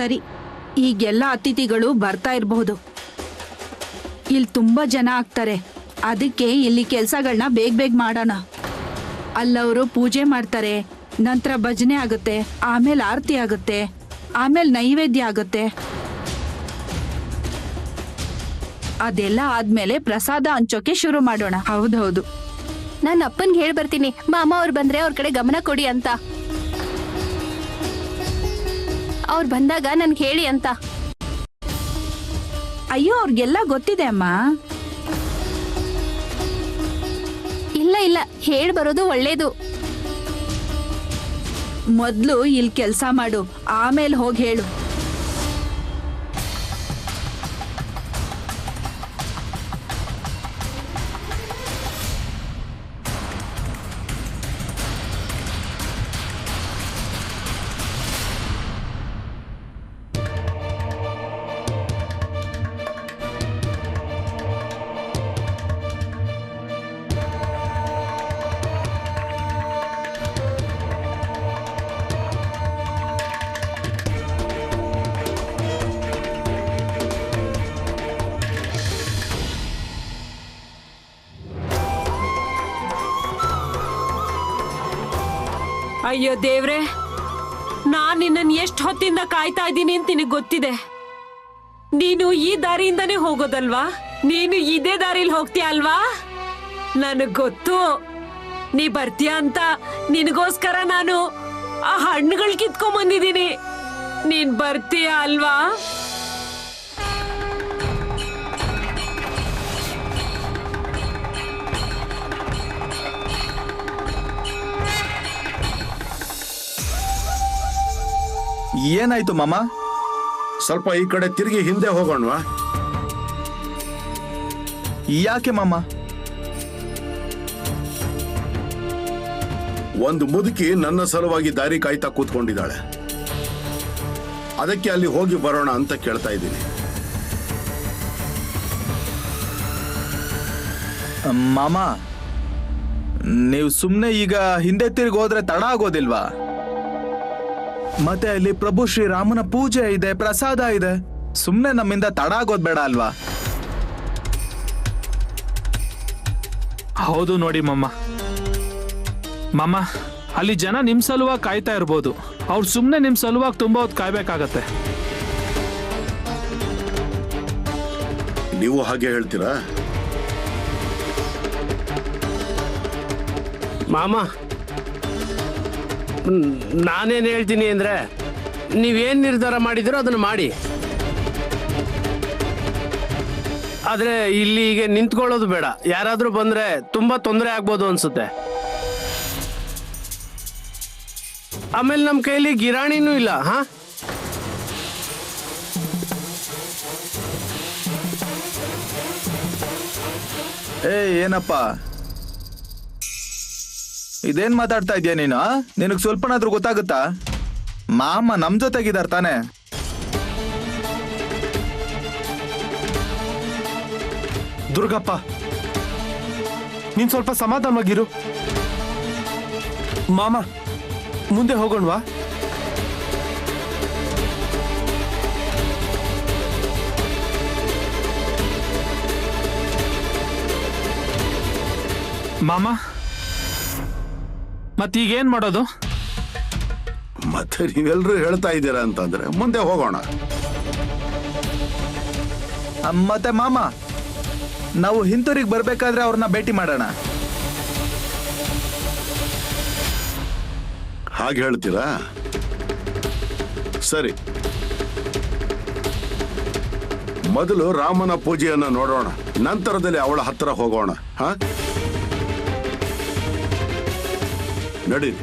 ಸರಿ, ಈಗೆಲ್ಲ ಅತಿಥಿಗಳು ಬರ್ತಾ ಇರಬಹುದು. ಇಲ್ಲಿ ತುಂಬಾ ಜನ ಆಗ್ತಾರೆ, ಅದಕ್ಕೆ ಇಲ್ಲಿ ಕೆಲ್ಸಗಳನ್ನ ಬೇಗ ಮಾಡೋಣ. ಅಲ್ಲವರು ಪೂಜೆ ಮಾಡ್ತಾರೆ, ನಂತರ ಭಜನೆ ಆಗುತ್ತೆ, ಆಮೇಲೆ ಆರತಿ ಆಗುತ್ತೆ, ಆಮೇಲೆ ನೈವೇದ್ಯ ಆಗುತ್ತೆ. ಅದೆಲ್ಲ ಆದ್ಮೇಲೆ ಪ್ರಸಾದ ಹಂಚೋಕೆ ಶುರು ಮಾಡೋಣ. ಹೌದೌದು, ನಾನು ಅಪ್ಪನ್ಗೆ ಹೇಳಿ ಬರ್ತೀನಿ, ಮಾಮ ಅವ್ರು ಬಂದ್ರೆ ಅವ್ರ ಕಡೆ ಗಮನ ಕೊಡಿ ಅಂತ. ಅವ್ರು ಬಂದಾಗ ನನ್ಗೆ ಹೇಳಿ ಅಂತ. ಅಯ್ಯೋ, ಅವ್ರಿಗೆಲ್ಲ ಗೊತ್ತಿದೆ ಅಮ್ಮ. ಇಲ್ಲ ಇಲ್ಲ, ಹೇಳಿ ಬರೋದು ಒಳ್ಳೇದು. ಮೊದ್ಲು ಇಲ್ಲಿ ಕೆಲ್ಸ ಮಾಡು, ಆಮೇಲೆ ಹೋಗಿ ಹೇಳು. ಅಯ್ಯೋ ದೇವ್ರೆ, ನಾನ್ ನಿನ್ನನ್ ಎಷ್ಟು ಹೊತ್ತಿಂದ ಕಾಯ್ತಾ ಇದ್ದೀನಿ ಅಂತ ನಿನಗೆ ಗೊತ್ತಿದೆ. ನೀನು ಈ ದಾರಿಯಿಂದಾನೇ ಹೋಗೋದಲ್ವಾ? ನೀನು ಇದೇ ದಾರಿಲಿ ಹೋಗ್ತೀಯ ಅಲ್ವಾ? ನನಗ್ ಗೊತ್ತು ನೀ ಬರ್ತೀಯ ಅಂತ. ನಿನಗೋಸ್ಕರ ನಾನು ಆ ಹಣ್ಣುಗಳು ಕಿತ್ಕೊಂಡ್ ಬಂದಿದ್ದೀನಿ. ನೀನ್ ಬರ್ತೀಯ ಅಲ್ವಾ? ಏನಾಯ್ತು ಮಾಮ? ಸ್ವಲ್ಪ ಈ ಕಡೆ ತಿರುಗಿ ಹಿಂದೆ ಹೋಗೋಣವಾ? ಯಾಕೆ ಮಾಮ? ಒಂದು ಮುದುಕಿ ನನ್ನ ಸಲುವಾಗಿ ದಾರಿ ಕಾಯ್ತಾ ಕೂತ್ಕೊಂಡಿದ್ದಾಳೆ. ಅದಕ್ಕೆ ಅಲ್ಲಿ ಹೋಗಿ ಬರೋಣ ಅಂತ ಕೇಳ್ತಾ ಇದ್ದೀನಿ. ಮಾಮ, ನೀವು ಸುಮ್ನೆ ಈಗ ಹಿಂದೆ ತಿರುಗಿ ಹೋದ್ರೆ ತಡ ಆಗೋದಿಲ್ವಾ? ಮತ್ತೆ ಅಲ್ಲಿ ಪ್ರಭು ಶ್ರೀರಾಮನ ಪೂಜೆ ಇದೆ, ಪ್ರಸಾದ ಇದೆ. ಸುಮ್ನೆ ನಮ್ಮಿಂದ ತಡ ಆಗೋದ್ ಬೇಡ ಅಲ್ವಾ? ಹೌದು ನೋಡಿ ಮಾಮ. ಮಾಮ, ಅಲ್ಲಿ ಜನ ನಿಮ್ ಸಲುವಾಗಿ ಕಾಯ್ತಾ ಇರ್ಬೋದು. ಅವ್ರು ಸುಮ್ನೆ ನಿಮ್ ಸಲುವಾಗಿ ತುಂಬಾ ಹೊತ್ತು ಕಾಯ್ಬೇಕಾಗತ್ತೆ. ನೀವು ಹಾಗೆ ಹೇಳ್ತೀರಾ? ಮಾಮ, ನಾನೇನು ಹೇಳ್ತೀನಿ ಅಂದರೆ, ನೀವೇನು ನಿರ್ಧಾರ ಮಾಡಿದಿರೋ ಅದನ್ನು ಮಾಡಿ. ಆದರೆ ಇಲ್ಲಿ ಈಗ ನಿಂತ್ಕೊಳ್ಳೋದು ಬೇಡ. ಯಾರಾದರೂ ಬಂದರೆ ತುಂಬ ತೊಂದರೆ ಆಗ್ಬೋದು ಅನಿಸುತ್ತೆ. ಆಮೇಲೆ ನಮ್ಮ ಕೈಲಿ ಗಿರಾಣಿನೂ ಇಲ್ಲ. ಹಾಂ, ಏನಪ್ಪ ಇದೇನ್ ಮಾತಾಡ್ತಾ ಇದೀಯ ನೀನು? ನಿನಗ್ ಸ್ವಲ್ಪನಾದ್ರೂ ಗೊತ್ತಾಗುತ್ತಾ? ಮಾಮ ನಮ್ ಜೊತೆಗಿದಾರ ತಾನೆ? ದುರ್ಗಪ್ಪ, ನೀನ್ ಸ್ವಲ್ಪ ಸಮಾಧಾನವಾಗಿರು. ಮಾಮ, ಮುಂದೆ ಹೋಗೋಣವಾ? ಮಾಮ, ಮತ್ತೀಗೇನ್ ಮಾಡೋದು? ಮತ್ತೆ ನೀವೆಲ್ಲರೂ ಹೇಳ್ತಾ ಇದ್ದೀರಾ ಅಂತಂದ್ರೆ ಮುಂದೆ ಹೋಗೋಣ. ಮತ್ತೆ ಮಾಮ, ನಾವು ಹಿಂತೂರಿಗೆ ಬರ್ಬೇಕಾದ್ರೆ ಅವ್ರನ್ನ ಭೇಟಿ ಮಾಡೋಣ. ಹಾಗೆ ಹೇಳ್ತೀರಾ? ಸರಿ, ಮೊದಲು ರಾಮನ ಪೂಜೆಯನ್ನು ನೋಡೋಣ, ನಂತರದಲ್ಲಿ ಅವಳ ಹತ್ರ ಹೋಗೋಣ. ಹಾ, ನಡೀರಿ.